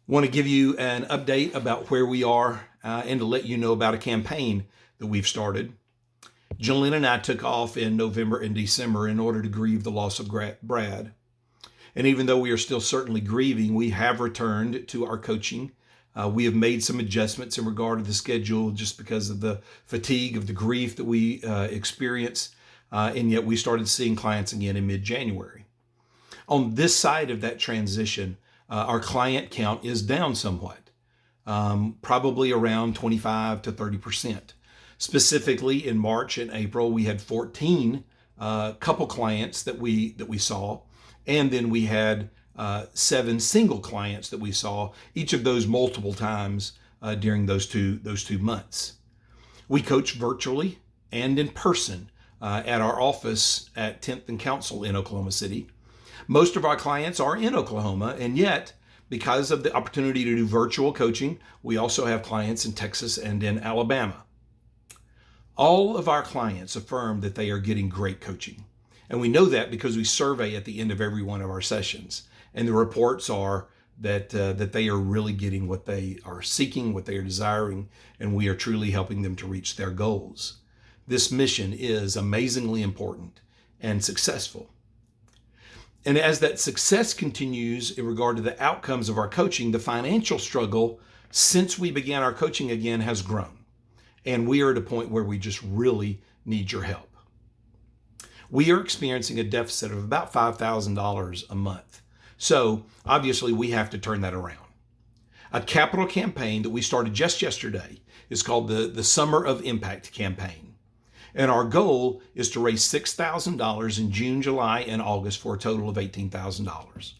Want to give you an update about where we are and to let you know about a campaign that we've started. Jillian and I took off in November and December in order to grieve the loss of Brad. And even though we are still certainly grieving, we have returned to our coaching. We have made some adjustments in regard to the schedule just because of the fatigue of the grief that we experience. And yet we started seeing clients again in mid-January. On this side of that transition, our client count is down somewhat, probably around 25 to 30%. Specifically in March and April, we had 14 couple clients that we saw, and then we had 7 single clients that we saw, each of those multiple times during those two months. We coach virtually and in person at our office at 10th and Council in Oklahoma City. Most of our clients are in Oklahoma, and yet, because of the opportunity to do virtual coaching, we also have clients in Texas and in Alabama. All of our clients affirm that they are getting great coaching. And we know that because we survey at the end of every one of our sessions. And the reports are that they are really getting what they are seeking, what they are desiring, and we are truly helping them to reach their goals. This mission is amazingly important and successful. And as that success continues in regard to the outcomes of our coaching, the financial struggle since we began our coaching again has grown. And we are at a point where we just really need your help. We are experiencing a deficit of about $5,000 a month. So obviously we have to turn that around. A capital campaign that we started just yesterday is called the Summer of Impact campaign. And our goal is to raise $6,000 in June, July, and August for a total of $18,000.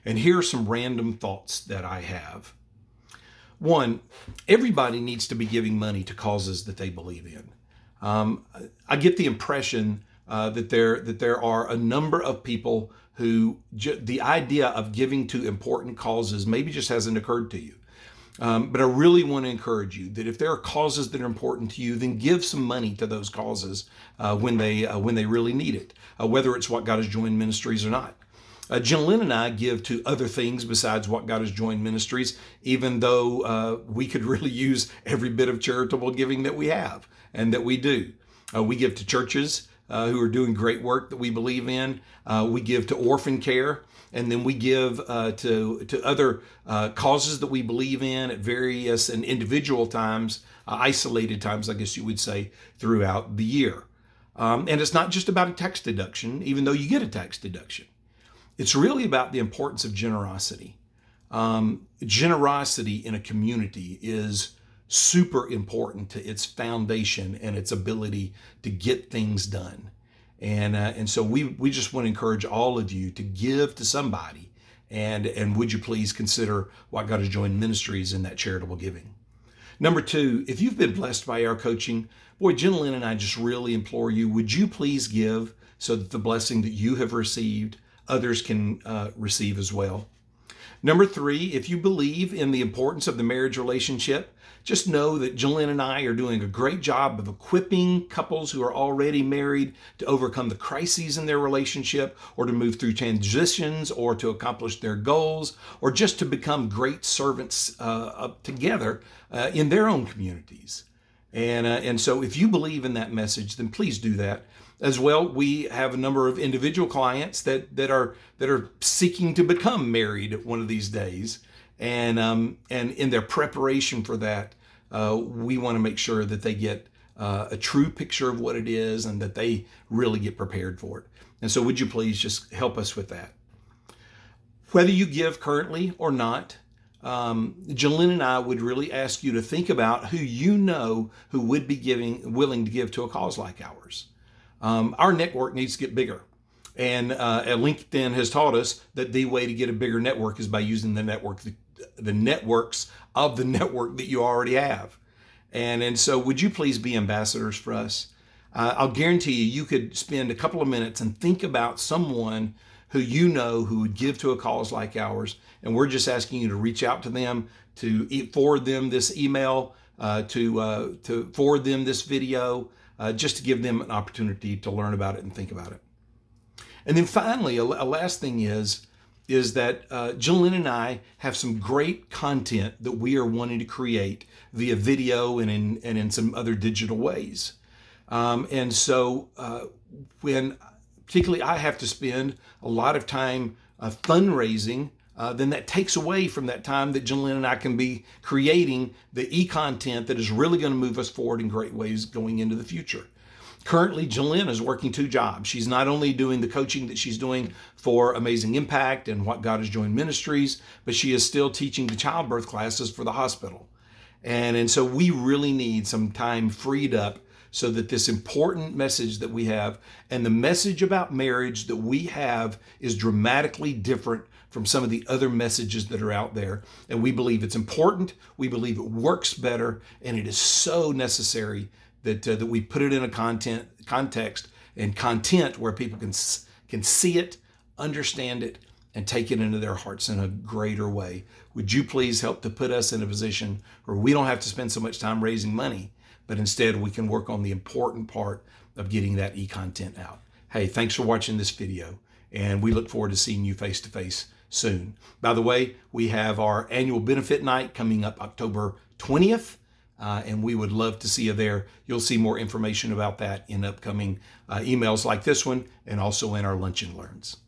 And here are some random thoughts that I have. One, everybody needs to be giving money to causes that they believe in. I get the impression that there are a number of people who the idea of giving to important causes maybe just hasn't occurred to you. But I really want to encourage you that if there are causes that are important to you, then give some money to those causes when they really need it, whether it's What God Has Joined Ministries or not. Jillian and I give to other things besides What God Has Joined Ministries, even though we could really use every bit of charitable giving that we have and that we do. We give to churches who are doing great work that we believe in. We give to orphan care. And then we give to other causes that we believe in at various and individual times, isolated times, I guess you would say, throughout the year. And it's not just about a tax deduction, even though you get a tax deduction. It's really about the importance of generosity. Generosity in a community is super important to its foundation and its ability to get things done. And so we just want to encourage all of you to give to somebody, and would you please consider What God Has Joined Ministries in that charitable giving. Number 2, if you've been blessed by our coaching, boy, Jillian and I just really implore you, would you please give so that the blessing that you have received, others can receive as well. Number 3, if you believe in the importance of the marriage relationship, just know that Jillian and I are doing a great job of equipping couples who are already married to overcome the crises in their relationship, or to move through transitions, or to accomplish their goals, or just to become great servants together in their own communities. And so if you believe in that message, then please do that. As well, we have a number of individual clients that are seeking to become married one of these days, and in their preparation for that, we want to make sure that they get a true picture of what it is and that they really get prepared for it. And so, would you please just help us with that? Whether you give currently or not, Jillian and I would really ask you to think about who you know who would be willing to give to a cause like ours. Our network needs to get bigger. And LinkedIn has taught us that the way to get a bigger network is by using the networks of the network that you already have. And so would you please be ambassadors for us? I'll guarantee you could spend a couple of minutes and think about someone who you know who would give to a cause like ours. And we're just asking you to reach out to them, to forward them this email, to forward them this video, just to give them an opportunity to learn about it and think about it. And then finally, a last thing is, is that Jillian and I have some great content that we are wanting to create via video and in some other digital ways. And so when particularly I have to spend a lot of time fundraising, then that takes away from that time that Jillian and I can be creating the e-content that is really going to move us forward in great ways going into the future. Currently, Jillian is working 2 jobs. She's not only doing the coaching that she's doing for Amazing Impact and What God Has Joined Ministries, but she is still teaching the childbirth classes for the hospital. And so we really need some time freed up so that this important message that we have and the message about marriage that we have is dramatically different from some of the other messages that are out there. And we believe it's important, we believe it works better, and it is so necessary that we put it in a context and content where people can see it, understand it, and take it into their hearts in a greater way. Would you please help to put us in a position where we don't have to spend so much time raising money, but instead we can work on the important part of getting that e-content out. Hey, thanks for watching this video, and we look forward to seeing you face to face soon. By the way, we have our annual benefit night coming up October 20th. And we would love to see you there. You'll see more information about that in upcoming emails like this one and also in our Lunch and Learns.